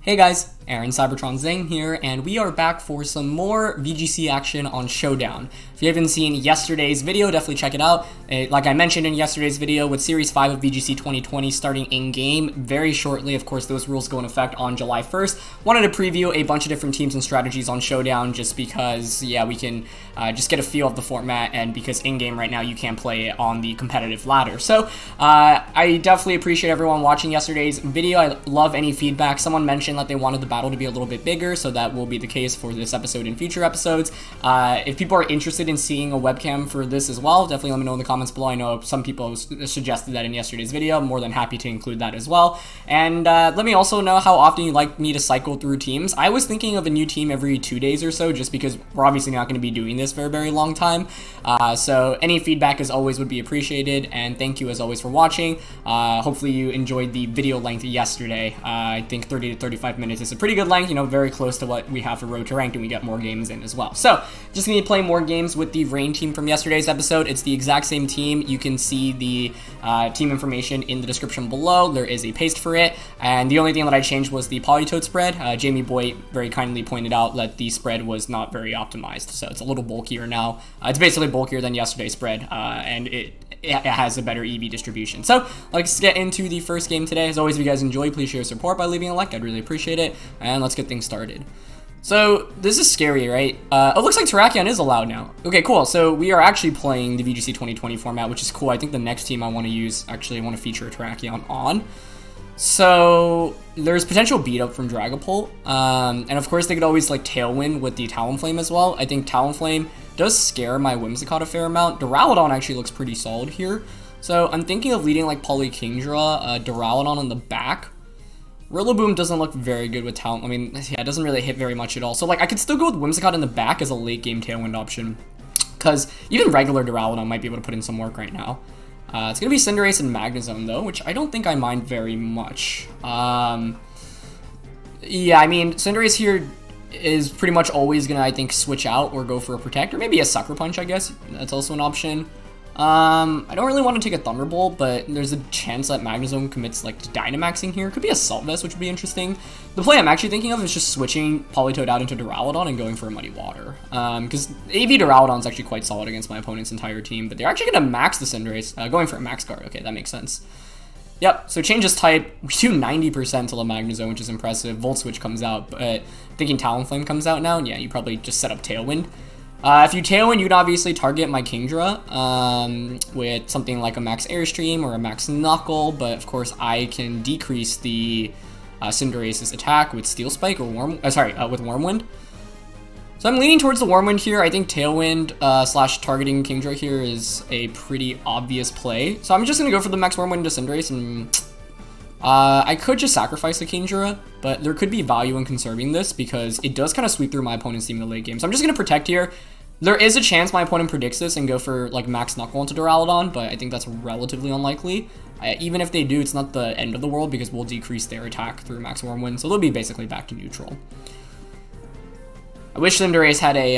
Hey guys, Aaron CybertronVGC here, and we are back for some more VGC action on Showdown. If you haven't seen yesterday's video, definitely check it out. Like I mentioned in yesterday's video, with Series 5 of VGC 2020 starting in-game very shortly, of course those rules go into effect on July 1st. Wanted to preview a bunch of different teams and strategies on Showdown just because, yeah, we can just get a feel of the format, and because in-game right now you can play it on the competitive ladder. So I definitely appreciate everyone watching yesterday's video. I love any feedback. Someone mentioned that they wanted the battle to be a little bit bigger, so that will be the case for this episode and future episodes. If people are interested in seeing a webcam for this as well, definitely let me know in the comments below. I know some people suggested that in yesterday's video. I'm more than happy to include that as well. And let me also know how often you'd like me to cycle through teams. I was thinking of a new team every 2 days or so, just because we're obviously not going to be doing this for a very long time. So any feedback as always would be appreciated, and thank you as always for watching. Hopefully you enjoyed the video length yesterday. I think 30 to 35 minutes is a pretty good length, you know, very close to what we have for Road to Ranked, and we get more games in as well. So just going to be playing more games with the Rain team from yesterday's episode. It's the exact same team. You can see the team information in the description below. There is a paste for it, and the only thing that I changed was the Polytoad spread. Jamie Boyd very kindly pointed out that the spread was not very optimized, so it's a little bulkier now. It's basically bulkier than yesterday's spread, and it has a better EV distribution. So let's get into the first game today. As always, if you guys enjoy, please share support by leaving a like. I'd really appreciate it, and let's get things started. So this is scary, right? It looks like Terrakion is allowed now. Okay, cool. So we are actually playing the VGC 2020 format, which is cool. I think the next team I want to use, actually I want to feature a Terrakion on. So there's potential beat up from Dragapult, and of course they could always like Tailwind with the Talonflame as well. I think Talonflame does scare my Whimsicott a fair amount. Duraludon actually looks pretty solid here, so I'm thinking of leading like Polykingdra, Duraludon on the back. Rillaboom doesn't look very good with Talon. I mean, yeah, it doesn't really hit very much at all. So like I could still go with Whimsicott in the back as a late game Tailwind option, because even regular Duraludon might be able to put in some work right now. It's going to be Cinderace and Magnezone, though, which I don't think I mind very much. Yeah, I mean, Cinderace here is pretty much always going to, I think, switch out or go for a Protect, or maybe a Sucker Punch, I guess. That's also an option. I don't really want to take a Thunderbolt, but there's a chance that Magnezone commits, like, to Dynamaxing here. Could be a Salt Vest, which would be interesting. The play I'm actually thinking of is just switching Politoed out into Duraludon and going for a Muddy Water. Because AV Duraludon is actually quite solid against my opponent's entire team, but they're actually going to max the Cinderace, going for a Max Guard. Okay, that makes sense. Yep, so changes type. We do 90% to the Magnezone, which is impressive. Volt Switch comes out, but thinking Talonflame comes out now, and yeah, you probably just set up Tailwind. If you Tailwind, you can obviously target my Kingdra with something like a Max Airstream or a Max Knuckle, but of course I can decrease the Cinderace's attack with Steel Spike or with Wormwind. So I'm leaning towards the Wormwind here. I think Tailwind slash targeting Kingdra here is a pretty obvious play. So I'm just going to go for the Max Wormwind to Cinderace, and I could just sacrifice the Kingdra, but there could be value in conserving this because it does kind of sweep through my opponent's team in the late game. So I'm just going to Protect here. There is a chance my opponent predicts this and go for like Max Knuckle into Duraludon, but I think that's relatively unlikely. Even if they do, it's not the end of the world because we'll decrease their attack through Max Wormwind, so they'll be basically back to neutral. I wish Cinderace had a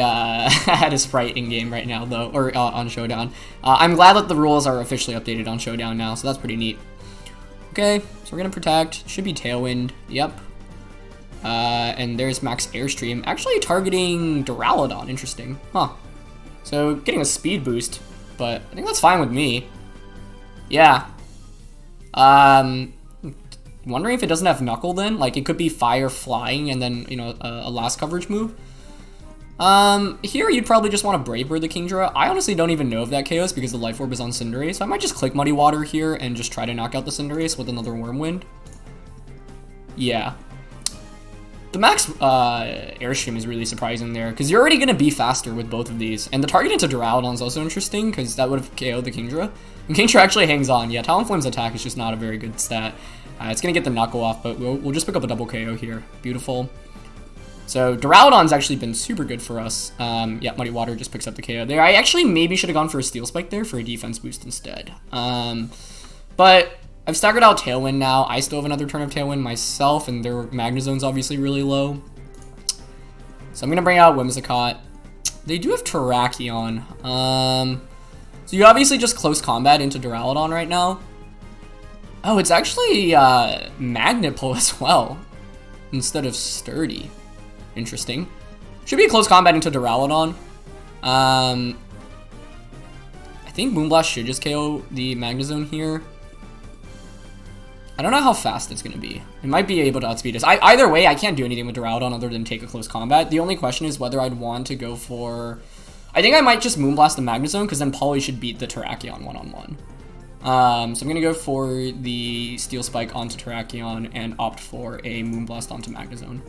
had a sprite in game right now though, or on Showdown. I'm glad that the rules are officially updated on Showdown now, so that's pretty neat. Okay, so we're gonna Protect. Should be Tailwind. Yep. And there's Max Airstream. Actually targeting Duraludon. Interesting. Huh. So getting a speed boost, but I think that's fine with me. Yeah. Wondering if it doesn't have Knuckle then. Like it could be Fire Flying and then, you know, a last coverage move. Here you'd probably just want to Brave Bird the Kingdra. I honestly don't even know if that KOs because the Life Orb is on Cinderace. So I might just click Muddy Water here and just try to knock out the Cinderace with another Wormwind. Yeah. The Max Airstream is really surprising there because you're already going to be faster with both of these. And the target into Duraludon is also interesting because that would have KO'd the Kingdra. And Kingdra actually hangs on. Yeah, Talonflame's attack is just not a very good stat. It's going to get the Knuckle off, but we'll just pick up a double KO here. Beautiful. So Duraludon's actually been super good for us. Yeah, Muddy Water just picks up the KO there. I actually maybe should have gone for a Steel Spike there for a defense boost instead. But I've staggered out Tailwind now. I still have another turn of Tailwind myself, and their Magnezone's obviously really low. So I'm going to bring out Whimsicott. They do have Terrakion. So you obviously just close combat into Duraludon right now. Oh, it's actually Magnet Pull as well. instead of Sturdy. Interesting. Should be a close combat into Duraludon. I think Moonblast should just KO the Magnezone here. I don't know how fast it's going to be. It might be able to outspeed us. Either way, I can't do anything with Duraludon other than take a close combat. The only question is whether I'd want to go for... I think I might just Moonblast the Magnezone, because then Poly should beat the Terrakion one-on-one. So I'm going to go for the Steel Spike onto Terrakion and opt for a Moonblast onto Magnezone.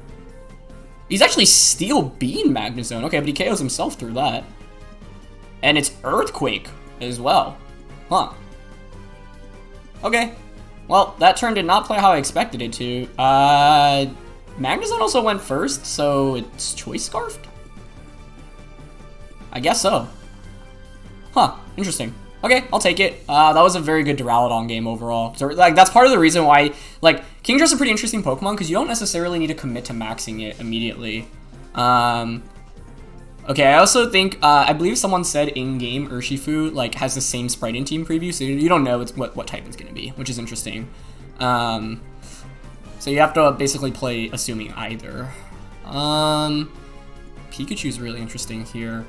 He's actually Steel Beam Magnezone. Okay, but he KOs himself through that. And it's Earthquake as well. Huh. Okay. Well, that turn did not play how I expected it to. Magnezone also went first, so it's Choice Scarfed? I guess so. Huh, interesting. Okay, I'll take it. That was a very good Duraludon game overall. So, like, that's part of the reason why, like, Kingdra's a pretty interesting Pokemon, because you don't necessarily need to commit to maxing it immediately. Okay, I also think, I believe someone said in-game Urshifu, like, has the same sprite in Team Preview, so you don't know what type it's going to be, which is interesting. So you have to basically play assuming either. Pikachu's really interesting here.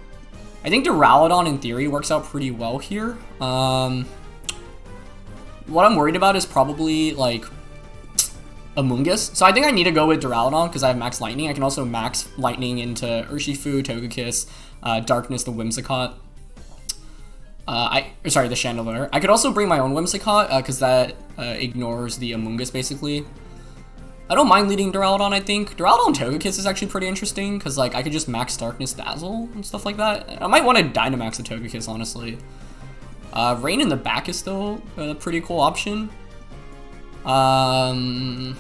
I think Duraludon, in theory, works out pretty well here. What I'm worried about is probably, like, Amoonguss. So I think I need to go with Duraludon because I have Max Lightning. I can also Max Lightning into Urshifu, Togekiss, Darkness, the Whimsicott. Sorry, the Chandelure. I could also bring my own Whimsicott because that ignores the Amoonguss, basically. I don't mind leading Duraludon, I think. Duraludon Togekiss is actually pretty interesting, because, like, I could just max Darkness Dazzle and stuff like that. I might want to Dynamax the Togekiss, honestly. Rain in the back is still a pretty cool option. Rillaboom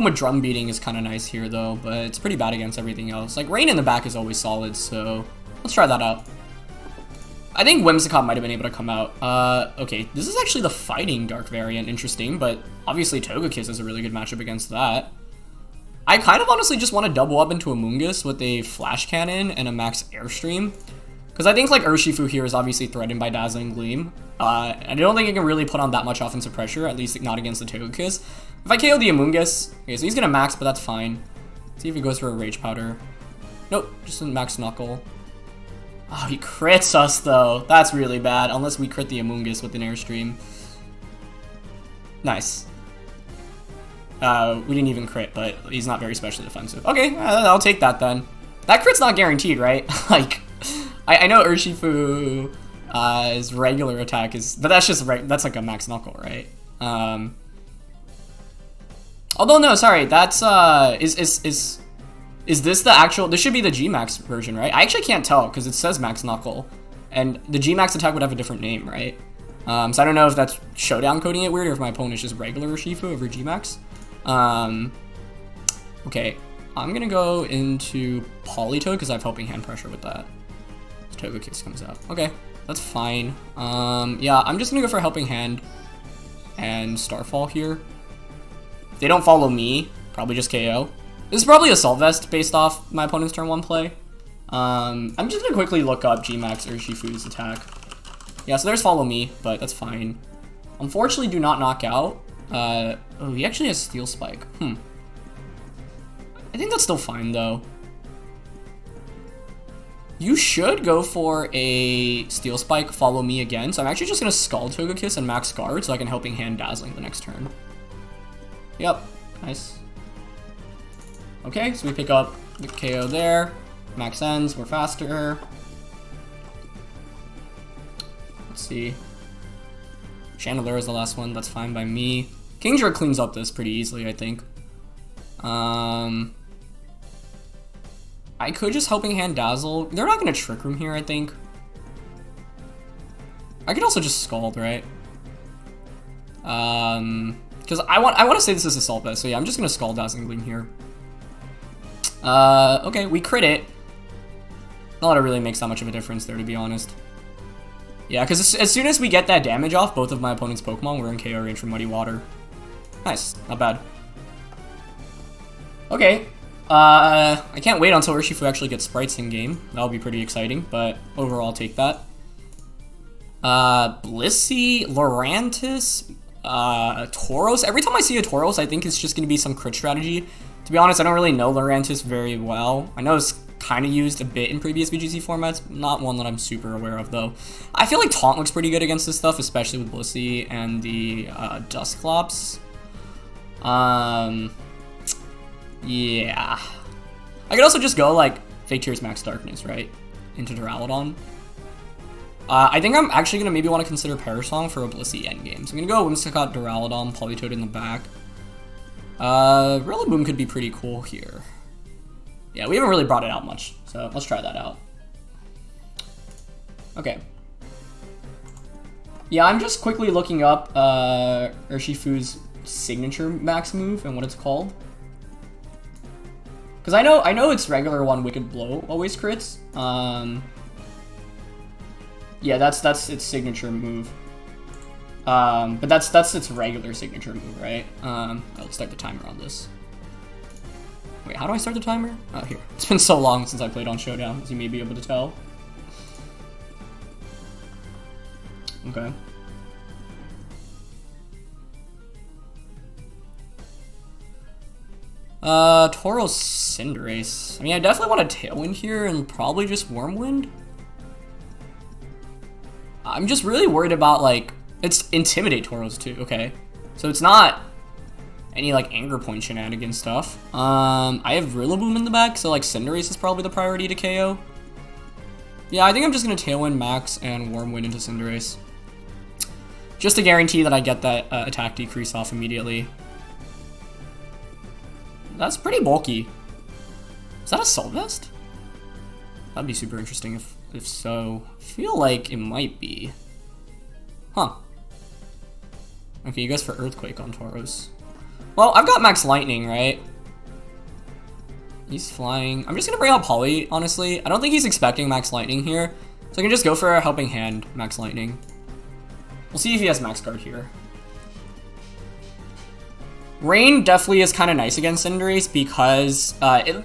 with Drum Beating is kind of nice here, though, but it's pretty bad against everything else. Like, Rain in the back is always solid, so let's try that out. I think Whimsicott might have been able to come out. Okay, this is actually the Fighting Dark variant, interesting, but obviously Togekiss is a really good matchup against that. I kind of honestly just want to double up into Amoonguss with a Flash Cannon and a Max Airstream, because I think, like, Urshifu here is obviously threatened by Dazzling Gleam. I don't think it can really put on that much offensive pressure, at least not against the Togekiss. If I KO the Amoonguss, okay, so he's gonna max, but that's fine. Let's see if he goes for a Rage Powder. Nope, just a Max Knuckle. Oh, he crits us, though. That's really bad, unless we crit the Amoonguss with an Airstream. Nice. We didn't even crit, but he's not very specially defensive. Okay, I'll take that then. That crit's not guaranteed, right? Like, I know Urshifu, his regular attack is, but that's just that's like a Max Knuckle, right? Although no, sorry, that's is this the actual? This should be the G-Max version, right? I actually can't tell because it says Max Knuckle, and the G-Max attack would have a different name, right? So I don't know if that's Showdown coding it weird or if my opponent is just regular Urshifu over G-Max. Okay, I'm gonna go into Politoed because I have Helping Hand pressure with that. Togekiss comes out. Okay, that's fine. Yeah, I'm just gonna go for Helping Hand and Starfall here. If they don't follow me, probably just KO. This is probably Assault Vest based off my opponent's turn 1 play. I'm just gonna quickly look up G-Max Urshifu's attack. Yeah, so there's Follow Me, but that's fine. Unfortunately, do not knock out. Oh, he actually has Steel Spike. I think that's still fine, though. You should go for a Steel Spike, Follow Me again. So I'm actually just gonna Scald Togekiss and Max Guard so I can Helping Hand Dazzling the next turn. Yep, nice. Okay, so we pick up the KO there. Max ends, we're faster. Let's see. Chandelure is the last one, that's fine by me. Kingdra cleans up this pretty easily, I think. I could just Helping Hand Dazzle. They're not gonna Trick Room here, I think. I could also just Scald, right? Because I want to say this is Assault Vest, so yeah, I'm just gonna Scald Dazzling Gleam here. Okay, we crit it. Not that it really makes that much of a difference there, to be honest. Yeah, because as soon as we get that damage off both of my opponent's Pokemon, we're in KO range for Muddy Water. Nice, not bad. Okay, I can't wait until Urshifu actually gets sprites in game. That'll be pretty exciting, but overall, I'll take that. Blissey, Lurantis, Tauros. Every time I see a Tauros, I think it's just going to be some crit strategy To be honest, I don't really know Lurantis very well. I know it's kind of used a bit in previous VGC formats, not one that I'm super aware of though. I feel like Taunt looks pretty good against this stuff, especially with Blissey and the Dusclops. Yeah. I could also just go like Fake Tears Max Darkness, right? Into Duraludon. I think I'm actually going to maybe want to consider Parasong for a Blissey endgame. So I'm going to go Whimsicott, Duraludon, Politoed in the back. Rillaboom could be pretty cool here. Yeah, we haven't really brought it out much, so let's try that out. Okay. Yeah, I'm just quickly looking up Urshifu's signature max move and what it's called. Because I know its regular one, Wicked Blow, always crits. Yeah, that's its signature move. But that's its regular signature move, right? Let's start the timer on this. Wait, how do I start the timer? Oh, here. It's been so long since I played on Showdown, as you may be able to tell. Okay. Tauros Cinderace. I mean, I definitely want a Tailwind here and probably just Wormwind. I'm just really worried about, like, it's Intimidate Tauros too, okay. So it's not any, like, Anger Point shenanigans stuff. I have Rillaboom in the back, so, like, Cinderace is probably the priority to KO. Yeah, I think I'm just gonna Tailwind Max and Wormwind into Cinderace. Just to guarantee that I get that attack decrease off immediately. That's pretty bulky. Is that a Assault Vest? That'd be super interesting if so. I feel like it might be. Huh. Okay, you guys for Earthquake on Tauros. Well, I've got Max Lightning, right? He's flying. I'm just gonna bring out Poly, honestly. I don't think he's expecting Max Lightning here. So I can just go for a Helping Hand, Max Lightning. We'll see if he has Max Guard here. Rain definitely is kind of nice against Cinderace because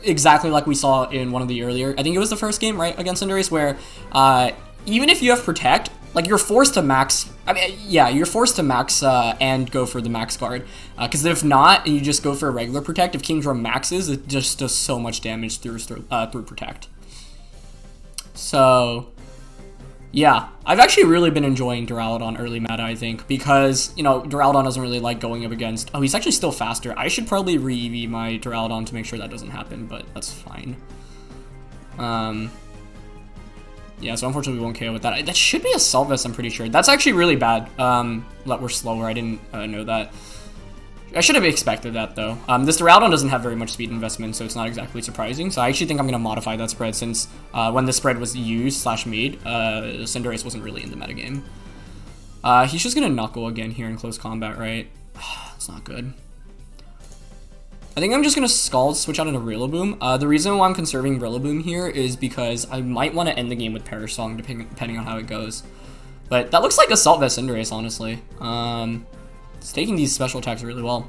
exactly like we saw in one of the earlier, I think it was the first game, right, against Cinderace, where even if you have Protect, like you're forced to max, I mean, yeah, you're forced to max and go for the Max Guard. Because if not, and you just go for a regular Protect, if Kingdra maxes, it just does so much damage through Protect. So yeah, I've actually really been enjoying Duraludon early meta, I think, because, you know, Duraludon doesn't really like going up against... Oh, he's actually still faster. I should probably re-EV my Duraludon to make sure that doesn't happen, but that's fine. Yeah, so unfortunately we won't KO with that. That should be a Assault Vest, I'm pretty sure. That's actually really bad, that we're slower. I didn't know that. I should have expected that, though. This Duraludon doesn't have very much speed investment, so it's not exactly surprising. So I actually think I'm going to modify that spread since when the spread was used / made, Cinderace wasn't really in the metagame. He's just going to Knuckle again here in close combat, right? It's not good. I think I'm just going to Scald, switch out into Rillaboom. The reason why I'm conserving Rillaboom here is because I might want to end the game with Parasong, depending on how it goes. But that looks like Assault Vest Cinderace, honestly. It's taking these special attacks really well.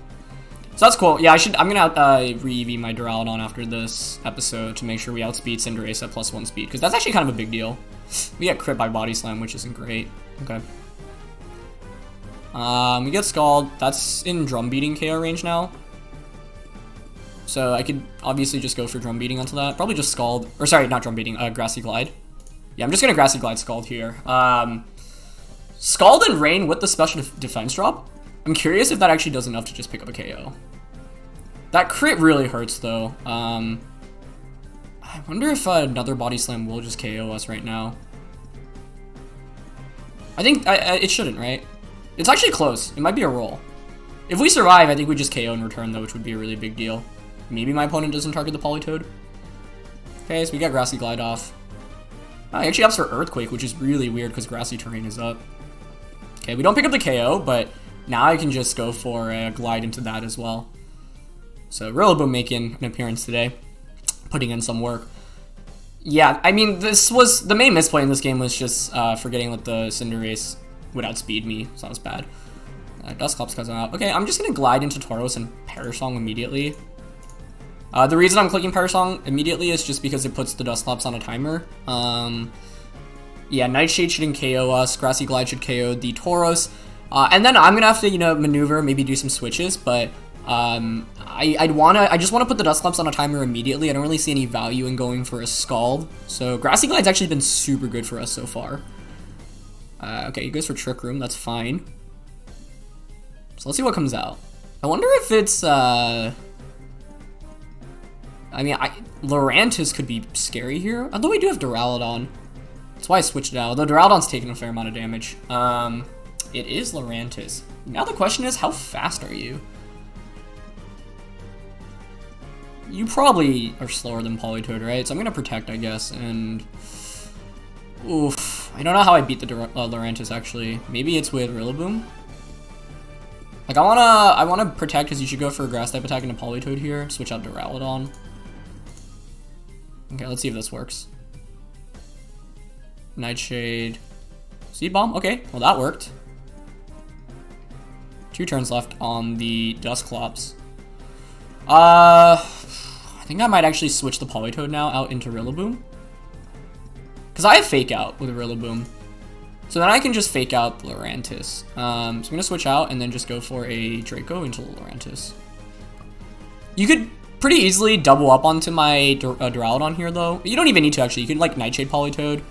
So that's cool. Yeah, I'm gonna re-EV my Duraludon after this episode to make sure we outspeed Cinderace at +1 speed, because that's actually kind of a big deal. We get crit by Body Slam, which isn't great. Okay. We get Scald. That's in Drum Beating KO range now. So I could obviously just go for Drum Beating onto that. Probably just Scald. Or sorry, not Drum Beating, Grassy Glide. Yeah, I'm just gonna Grassy Glide Scald here. Scald and Rain with the special defense drop. I'm curious if that actually does enough to just pick up a KO. That crit really hurts, though. I wonder if another Body Slam will just KO us right now. I think it shouldn't, right? It's actually close. It might be a roll. If we survive, I think we just KO in return, though, which would be a really big deal. Maybe my opponent doesn't target the Politoed. Okay, so we got Grassy Glide off. He actually opts for Earthquake, which is really weird because Grassy Terrain is up. Okay, we don't pick up the KO, but now I can just go for a Glide into that as well. So Rillaboom making an appearance today, putting in some work. Yeah, I mean, this was the main misplay in this game was just forgetting that the Cinderace would outspeed me, so that was bad. Dusclops comes out. Okay, I'm just gonna Glide into Tauros and Parasong immediately. The reason I'm clicking Parasong immediately is just because it puts the Dusclops on a timer. Yeah, Nightshade shouldn't KO us. Grassy Glide should KO the Tauros. And then I'm going to have to, you know, maneuver, maybe do some switches, but I just wanna put the Dusclops on a timer immediately. I don't really see any value in going for a Scald. So Grassy Glide's actually been super good for us so far. Okay, he goes for Trick Room, that's fine. So let's see what comes out. I wonder if it's, I mean, Lurantis could be scary here. Although we do have Duraludon. That's why I switched it out. Although Duraludon's taking a fair amount of damage. It is Lurantis. Now the question is, how fast are you? You probably are slower than Politoed, right? So I'm gonna Protect, I guess, and... Oof. I don't know how I beat the Lurantis, actually. Maybe it's with Rillaboom? Like, I wanna Protect, because you should go for a Grass-type attack into Politoed here. Switch out Duraludon. Okay, let's see if this works. Nightshade. Seed Bomb? Okay, well that worked. 2 turns left on the Dusclops. I think I might actually switch the Politoed now out into Rillaboom. Because I have Fake Out with Rillaboom. So then I can just Fake Out Lurantis. So I'm going to switch out and then just go for a Draco into Lurantis. You could pretty easily double up onto my Duraludon here, though. You don't even need to, actually. You could, like, Nightshade Politoed.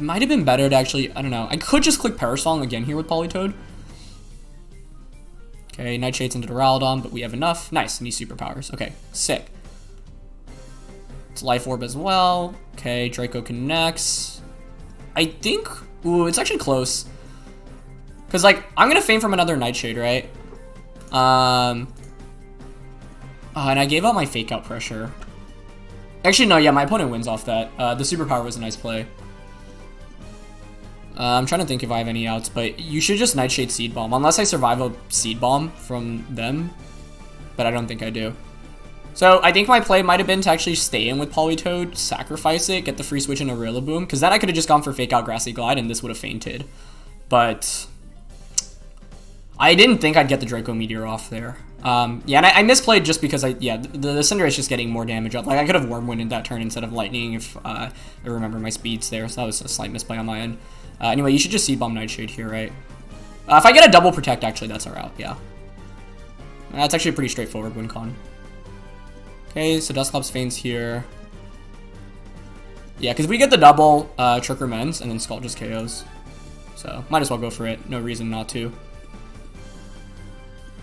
Might have been better to actually, I don't know. I could just click Parasong again here with Politoed. Okay, Nightshade's into Duraludon, but we have enough. Nice, and he's superpowers. Okay, sick. It's Life Orb as well. Okay, Draco connects. I think, ooh, it's actually close. Because, like, I'm going to feign from another Nightshade, right? And I gave out my Fake Out pressure. Actually, no, yeah, my opponent wins off that. The superpower was a nice play. I'm trying to think if I have any outs, but you should just Nightshade Seed Bomb, unless I survive a Seed Bomb from them, but I don't think I do. So I think my play might have been to actually stay in with Politoed, sacrifice it, get the free switch into Rillaboom, because then I could have just gone for Fake Out Grassy Glide, and this would have fainted. But I didn't think I'd get the Draco Meteor off there. Yeah, and I misplayed just because the Cinderace just getting more damage up. Like, I could have Wormwinded that turn instead of Lightning if I remember my speeds there, so that was a slight misplay on my end. Anyway, you should just Seed Bomb Nightshade here, right? If I get a double Protect, actually, that's our out, yeah. That's actually a pretty straightforward win con. Okay, so Dusclops feigns here. Yeah, because if we get the double, Trick Room ends, and then Scald just KOs. So, might as well go for it. No reason not to.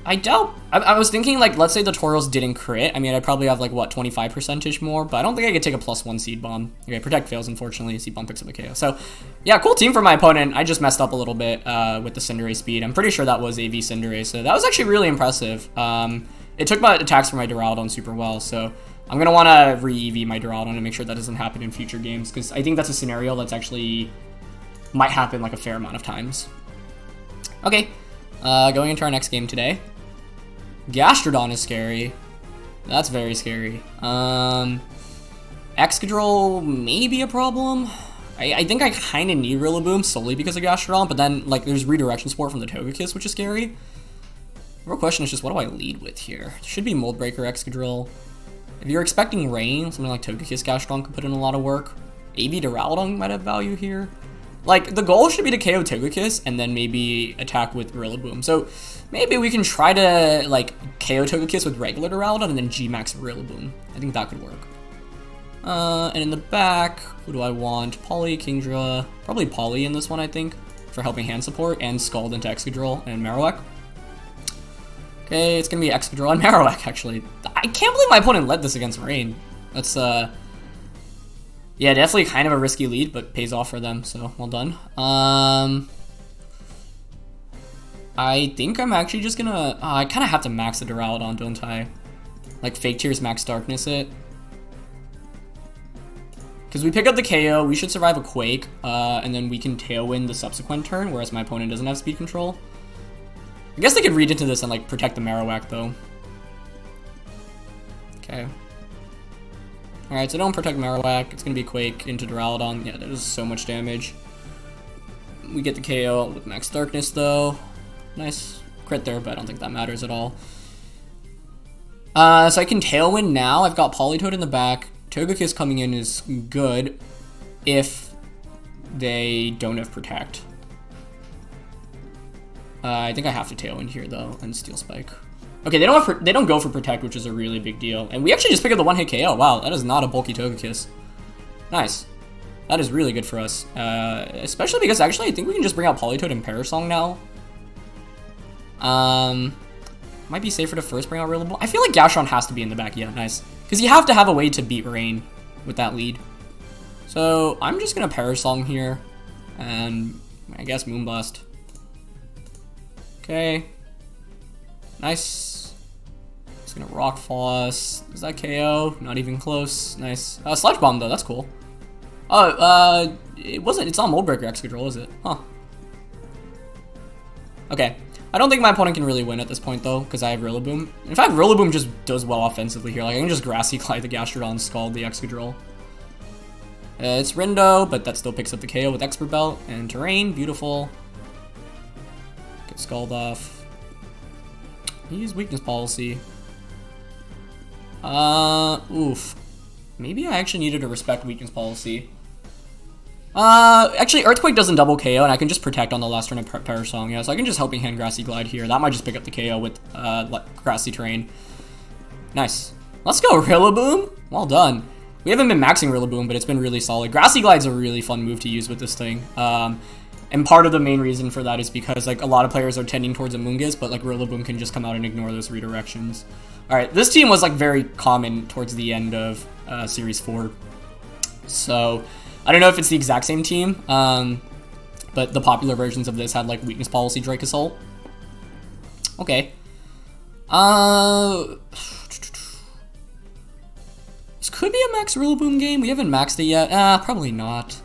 I doubt... I was thinking, like, let's say the Tauros didn't crit. I mean, I'd probably have, like, what, 25% more? But I don't think I could take a +1 Seed Bomb. Okay, Protect fails, unfortunately. Seed Bomb picks up a KO. So, yeah, cool team for my opponent. I just messed up a little bit with the Cinderace speed. I'm pretty sure that was AV Cinderace. So that was actually really impressive. It took my attacks for my Duraludon super well. So I'm going to want to re-EV my Duraludon and make sure that doesn't happen in future games. Because I think that's a scenario that's actually... might happen, like, a fair amount of times. Okay, going into our next game today. Gastrodon is scary. That's very scary. Excadrill may be a problem. I think I kind of need Rillaboom solely because of Gastrodon, but then, like, there's Redirection Support from the Togekiss, which is scary. The real question is just, what do I lead with here? It should be Mold Breaker Excadrill. If you're expecting Rain, something like Togekiss Gastrodon could put in a lot of work. AV Duraludon might have value here. Like, the goal should be to KO Togekiss and then maybe attack with Rillaboom. So maybe we can try to, like, KO Togekiss with regular Duraludon and then G-Max Rillaboom. I think that could work. And in the back, who do I want? Poly, Kingdra, probably Poly in this one, I think, for helping hand support, and Scald into Excadrill and Marowak. Okay, it's gonna be Excadrill and Marowak, actually. I can't believe my opponent led this against Rain. That's, yeah, definitely kind of a risky lead, but pays off for them, so well done. I think I'm actually just gonna... I kind of have to max the Duraludon, don't I? Like, Fake Tears, Max Darkness it. Because we pick up the KO, we should survive a Quake, and then we can Tailwind the subsequent turn, whereas my opponent doesn't have speed control. I guess they could read into this and, like, protect the Marowak, though. Okay. Alright, so don't protect Marowak. It's going to be Quake into Duraludon. Yeah, that is so much damage. We get the KO with Max Darkness, though. Nice crit there, but I don't think that matters at all. So I can Tailwind now. I've got Politoed in the back. Togekiss coming in is good if they don't have Protect. I think I have to Tailwind here though, and Steel Spike. Okay, they don't go for Protect, which is a really big deal. And we actually just pick up the one-hit KO. Wow, that is not a bulky Togekiss. Nice. That is really good for us. Especially because actually I think we can just bring out Politoed and Parasong now. Might be safer to first bring out Rillaboom. I feel like Gastron has to be in the back. Yeah, nice. Because you have to have a way to beat Rain with that lead. So I'm just going to Parasong here. And I guess Moonblast. Okay. Nice. Just gonna Rock Floss. Is that KO? Not even close. Nice. Sludge Bomb though, that's cool. Oh, it's not Mold Breaker Excadrill, is it? Huh. Okay. I don't think my opponent can really win at this point though, because I have Rillaboom. In fact, Rillaboom just does well offensively here. Like I can just Grassy Glide the Gastrodon, Scald the Excadrill. It's Rindo, but that still picks up the KO with Expert Belt and Terrain. Beautiful. Get Scald off. Use Weakness Policy. Oof. Maybe I actually needed to respect Weakness Policy. Actually, Earthquake doesn't double KO, and I can just Protect on the last turn of Parasong. Yeah, so I can just Helping Hand Grassy Glide here. That might just pick up the KO with Grassy Terrain. Nice. Let's go, Rillaboom. Well done. We haven't been maxing Rillaboom, but it's been really solid. Grassy Glide's a really fun move to use with this thing. And part of the main reason for that is because like a lot of players are tending towards a Moongiz, but like Rillaboom can just come out and ignore those redirections. All right, this team was like very common towards the end of Series 4. So I don't know if it's the exact same team, but the popular versions of this had like Weakness Policy Drake Assault. Okay. This could be a max Rillaboom game. We haven't maxed it yet. Probably not.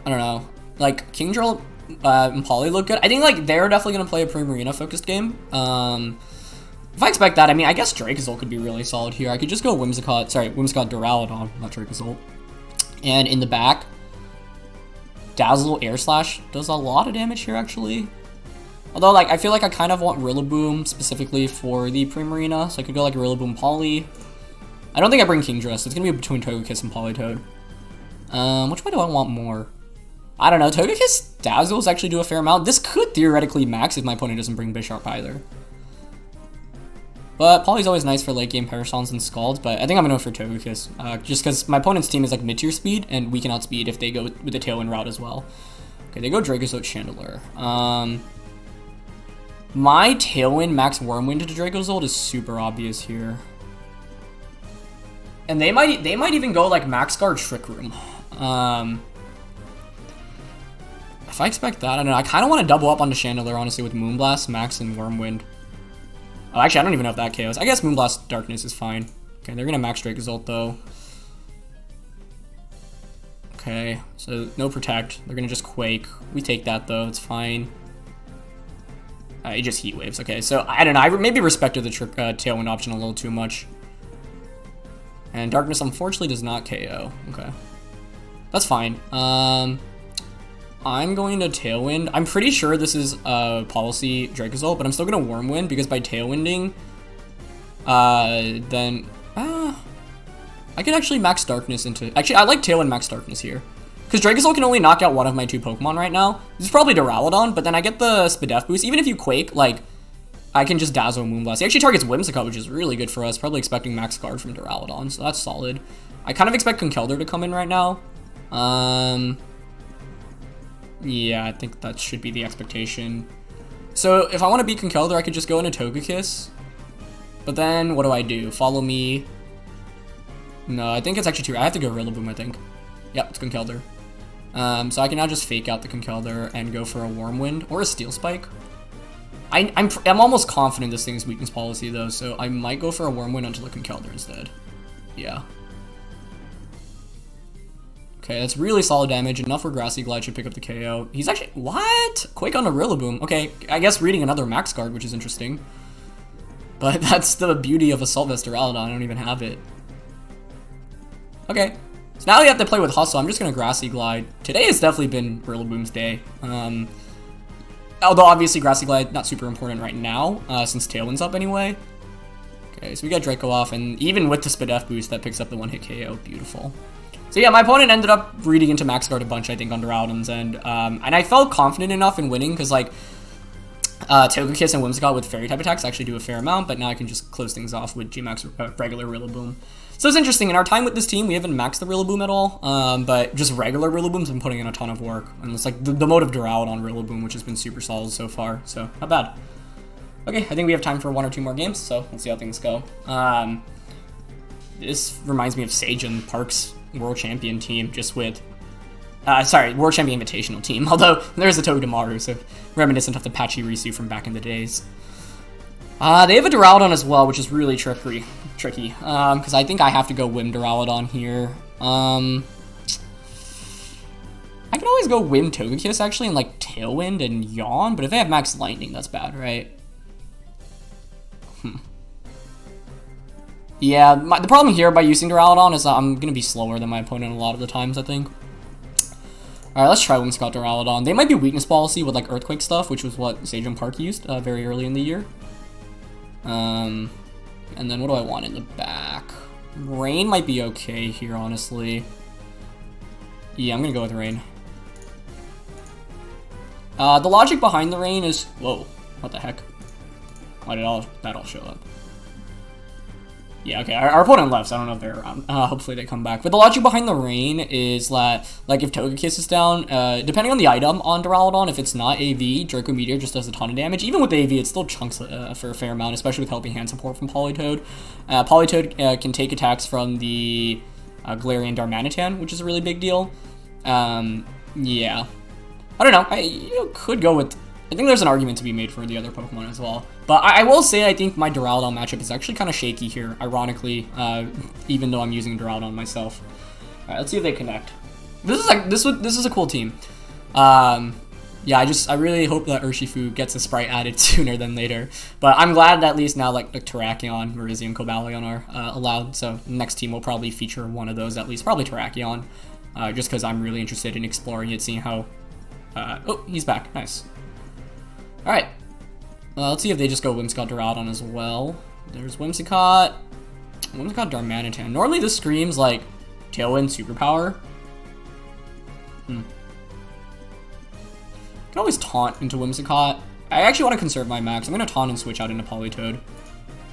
I don't know. Like, Kingdrill and Poly look good. I think, like, they're definitely going to play a Primarina focused game. If I expect that, I mean, I guess Dracozolt could be really solid here. I could just go Whimsicott Duraludon, not Dracozolt. And in the back, Dazzle Air Slash does a lot of damage here, actually. Although, like, I feel like I kind of want Rillaboom specifically for the Primarina. So I could go, like, Rillaboom Poly. I don't think I bring Kingdra, so it's going to be between Togekiss and Politoed. Which one do I want more? I don't know. Togekiss Dazzles actually do a fair amount. This could theoretically max if my opponent doesn't bring Bisharp either. But Poly's always nice for late game Parasons and Scalds, but I think I'm going to go for Togekiss. Just because my opponent's team is like mid-tier speed, and we can outspeed if they go with the Tailwind route as well. Okay, they go Dracozolt Chandelure. My Tailwind max Wormwind to Dracozolt is super obvious here. And they might even go like Max Guard Trick Room. If I expect that, I don't know. I kind of want to double up onto Chandelure, honestly, with Moonblast, Max, and Wormwind. Oh, actually, I don't even know if that KOs. I guess Moonblast Darkness is fine. Okay, they're going to Max Dracozolt, though. Okay, so no Protect. They're going to just Quake. We take that, though. It's fine. It just Heat Waves. Okay, so I don't know. I maybe respected the Tailwind option a little too much. And Darkness, unfortunately, does not KO. Okay. That's fine. I'm going to Tailwind. I'm pretty sure this is Policy Dracozolt, but I'm still going to Wormwind because by Tailwinding, then I could actually Max Darkness into... Actually, I like Tailwind Max Darkness here. Because Dracozolt can only knock out one of my 2 Pokemon right now. This is probably Duraludon, but then I get the Spadef boost. Even if you Quake, like, I can just Dazzle Moonblast. He actually targets Whimsicott, which is really good for us. Probably expecting Max Guard from Duraludon, so that's solid. I kind of expect Conkeldurr to come in right now. Yeah, I think that should be the expectation. So if I want to beat Conkeldurr, I could just go into Togekiss. But then, what do I do? Follow me. No, I think it's actually too... I have to go Rillaboom, I think. Yep, it's Conkeldurr. So I can now just fake out the Conkeldurr and go for a Wormwind or a Steel Spike. I'm almost confident this thing's Weakness Policy, though, so I might go for a Wormwind onto the Conkeldurr instead. Yeah. Okay, that's really solid damage. Enough where Grassy Glide should pick up the KO. He's actually... What? Quake on a Rillaboom. Okay, I guess reading another Max Guard, which is interesting. But that's the beauty of Assault Vest Duraludon. I don't even have it. Okay. So now you have to play with Hustle. I'm just going to Grassy Glide. Today has definitely been Rillaboom's day. Although obviously Grassy Glide not super important right now, since Tailwind's up anyway. Okay, so we got Draco off, and even with the Spadef boost, that picks up the one-hit KO. Beautiful. So yeah, my opponent ended up reading into Max Guard a bunch, I think, on Duraludon's end. And I felt confident enough in winning because, like, Togekiss and Whimsicott with Fairy type attacks actually do a fair amount, but now I can just close things off with G-Max regular Rillaboom. So it's interesting, in our time with this team, we haven't maxed the Rillaboom at all, but just regular Rillaboom's been putting in a ton of work. And it's like the mode of Duraludon Rillaboom, which has been super solid so far, so not bad. Okay, I think we have time for 1 or 2 more games, so let's see how things go. This reminds me of Sage and Park's World Champion team, just with, World Champion Invitational team, although there's a Togedemaru, so reminiscent of the Patchy Risu from back in the days. They have a Duraludon as well, which is really tricky, because I think I have to go Whim Duraludon here. I can always go Whim Togekiss, actually, and, like, Tailwind and Yawn, but if they have Max Lightning, that's bad, right? Yeah, the problem here by using Duraludon is that I'm going to be slower than my opponent a lot of the times, I think. Alright, let's try Whimsicott Duraludon. They might be weakness policy with, like, Earthquake stuff, which was what Sage and Park used very early in the year. And then what do I want in the back? Rain might be okay here, honestly. Yeah, I'm going to go with Rain. The logic behind the Rain is... Whoa, what the heck? Why did that all show up? Yeah, okay, our opponent left, so I don't know if they're around. Hopefully they come back. But the logic behind the Rain is that, like, if Togekiss is down, depending on the item on Duraludon, if it's not AV, Draco Meteor just does a ton of damage. Even with AV, it still chunks for a fair amount, especially with Helping Hand support from Politoed. Politoed can take attacks from the Galarian Darmanitan, which is a really big deal. Yeah. I don't know, I could go with... I think there's an argument to be made for the other Pokemon as well. But I will say I think my Duraludon matchup is actually kind of shaky here, ironically, even though I'm using Duraludon myself. Alright, let's see if they connect. This is a cool team. Yeah, I really hope that Urshifu gets a sprite added sooner than later. But I'm glad that at least now, like Terrakion, Virizion, Cobalion are allowed. So next team will probably feature one of those at least, probably Terrakion. Just because I'm really interested in exploring it, seeing how... oh, he's back. Nice. Alright, let's see if they just go Whimsicott Duraludon as well. There's Whimsicott Darmanitan. Normally this screams like Tailwind Superpower. Can always taunt into Whimsicott. I actually want to conserve my max. I'm going to taunt and switch out into Politoed.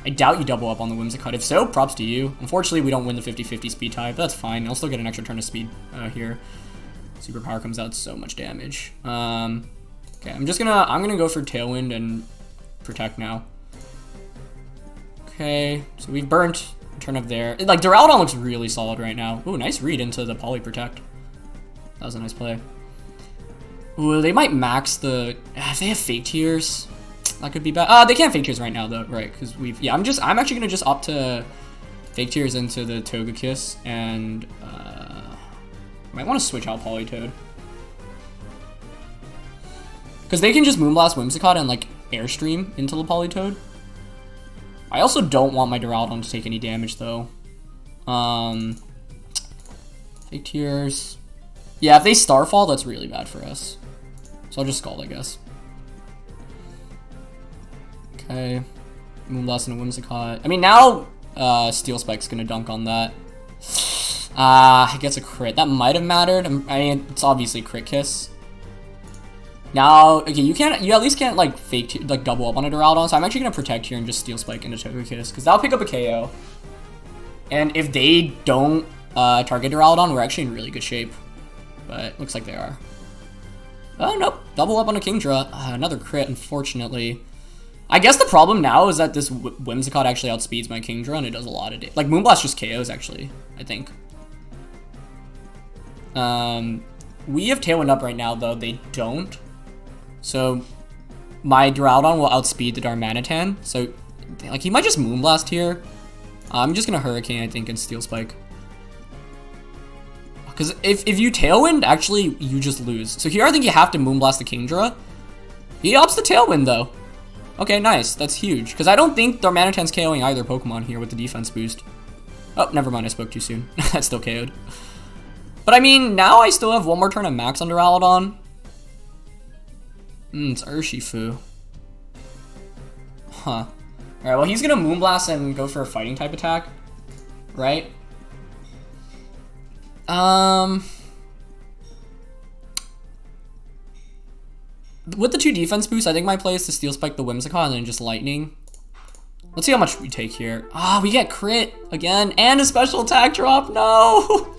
I doubt you double up on the Whimsicott. If so, props to you. Unfortunately, we don't win the 50-50 speed type. That's fine. I'll still get an extra turn of speed here. Superpower comes out so much damage. Okay, I'm gonna go for Tailwind and Protect now. Okay, so we've burnt a turn of there. Like, Duraludon looks really solid right now. Ooh, nice read into the Poly Protect. That was a nice play. Ooh, they might max the... If they have Fake Tears, that could be bad. They can't Fake Tears right now, though, right? Because we've... Yeah, I'm actually gonna just opt to Fake Tears into the Togekiss, and... I might want to switch out Politoed. Because they can just Moonblast Whimsicott and, like, Airstream into the Politoed. I also don't want my Duraludon to take any damage, though. Fake Tears. Yeah, if they Starfall, that's really bad for us. So I'll just Scald, I guess. Okay. Moonblast into Whimsicott. I mean, now Steel Spike's going to dunk on that. It gets a crit. That might have mattered. I mean, it's obviously Crit Kiss. Now, okay, you at least can't, like, double up on a Duraludon, so I'm actually going to Protect here and just Steel Spike into Togekiss, because that'll pick up a KO. And if they don't target Duraludon, we're actually in really good shape. But looks like they are. Oh, nope. Double up on a Kingdra. Another crit, unfortunately. I guess the problem now is that this Whimsicott actually outspeeds my Kingdra, and it does a lot of damage. Like, Moonblast just KOs, actually, I think. We have Tailwind up right now, though. They don't. So, my Duraludon will outspeed the Darmanitan. So, like, he might just Moonblast here. I'm just going to Hurricane, I think, and Steel Spike. Because if you Tailwind, actually, you just lose. So here I think you have to Moonblast the Kingdra. He opts the Tailwind, though. Okay, nice. That's huge. Because I don't think Darmanitan's KOing either Pokemon here with the defense boost. Oh, never mind. I spoke too soon. That's still KO'd. But I mean, now I still have one more turn of Max on Duraludon. It's Urshifu. Huh. Alright, well, he's going to Moonblast and go for a Fighting type attack. Right? With the 2 defense boosts, I think my play is to Steel Spike the Whimsicott and then just Lightning. Let's see how much we take here. Ah, we get crit again and a special attack drop. No.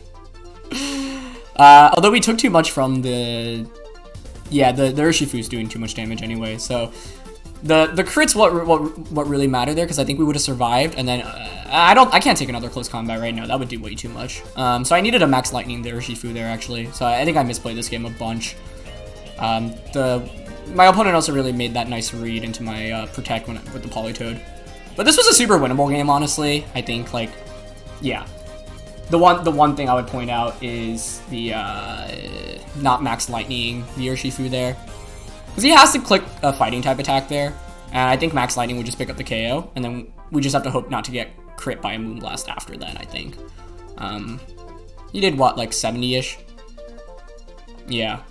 Although we took too much from the, yeah, the Urshifu's doing too much damage anyway. So the crits what really mattered there, because I think we would have survived. And then I can't take another close combat right now. That would do way too much. So I needed a max Lightning the Urshifu there actually. So I think I misplayed this game a bunch. My opponent also really made that nice read into my protect with the Politoed. But this was a super winnable game, honestly. I think, like, yeah. The one thing I would point out is the not max Lightning the Urshifu there, because he has to click a fighting type attack there, and I think max Lightning would just pick up the KO, and then we just have to hope not to get crit by a Moonblast after that. I think he did what, like 70-ish. Yeah.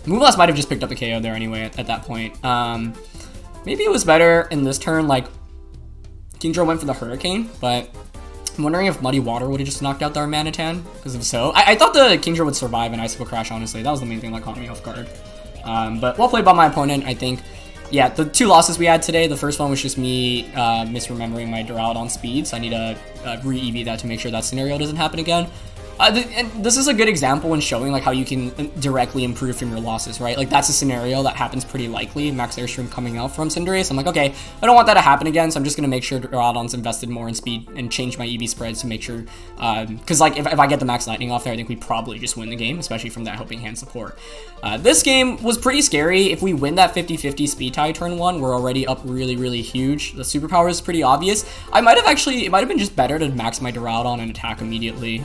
Moonblast might have just picked up the KO there anyway at that point. Maybe it was better in this turn, like, Kingdra went for the Hurricane, but I'm wondering if Muddy Water would have just knocked out the Armanitan, because if so, I thought the Kingdra would survive an Icicle Crash, honestly. That was the main thing that caught me off guard. But well played by my opponent, I think. Yeah, the 2 losses we had today, the first one was just me misremembering my Duraludon speed, so I need to re-EV that to make sure that scenario doesn't happen again. And this is a good example when showing like how you can directly improve from your losses, right? Like that's a scenario that happens pretty likely. Max Airstream coming out from Cinderace. I'm like, okay, I don't want that to happen again, so I'm just gonna make sure Duraludon's invested more in speed and change my EV spreads to make sure, because like if I get the Max Lightning off there, I think we probably just win the game, especially from that Helping Hand support. This game was pretty scary. If we win that 50-50 speed tie turn 1, we're already up really huge. The superpower is pretty obvious. It might have been just better to max my Duraludon and attack immediately.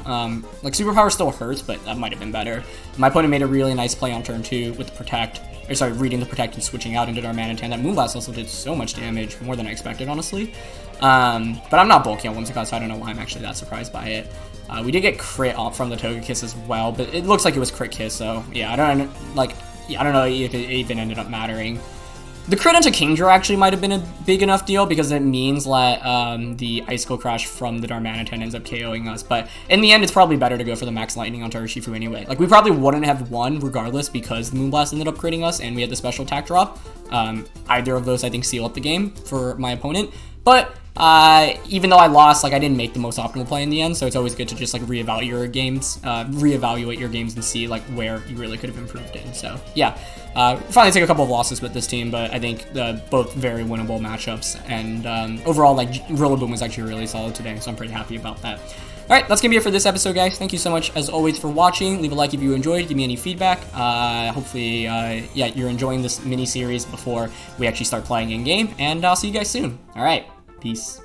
Like, superpower still hurts, but that might have been better. My opponent made a really nice play on turn 2 with the Protect. Or sorry, reading the Protect and switching out into Darmanitan. That Moonblast also did so much damage, more than I expected, honestly. But I'm not bulky on Whimsicott, so I don't know why I'm actually that surprised by it. We did get crit off from the Togekiss as well, but it looks like it was crit kiss, so yeah, I don't know if it even ended up mattering. The crit into Kingdra actually might have been a big enough deal, because it means that the Icicle Crash from the Darmanitan ends up KOing us, but in the end it's probably better to go for the Max Lightning onto Urshifu anyway. Like, we probably wouldn't have won regardless, because the Moonblast ended up critting us and we had the special attack drop. Either of those I think seal up the game for my opponent, but even though I lost, like, I didn't make the most optimal play in the end, so it's always good to just like reevaluate your games and see like where you really could have improved in. So yeah, finally take a couple of losses with this team, but I think both very winnable matchups, and overall, like, Rillaboom was actually really solid today, so I'm pretty happy about that. Alright, that's gonna be it for this episode, guys. Thank you so much, as always, for watching. Leave a like if you enjoyed. Give me any feedback. Hopefully, yeah, you're enjoying this mini-series before we actually start playing in-game, and I'll see you guys soon. Alright, peace.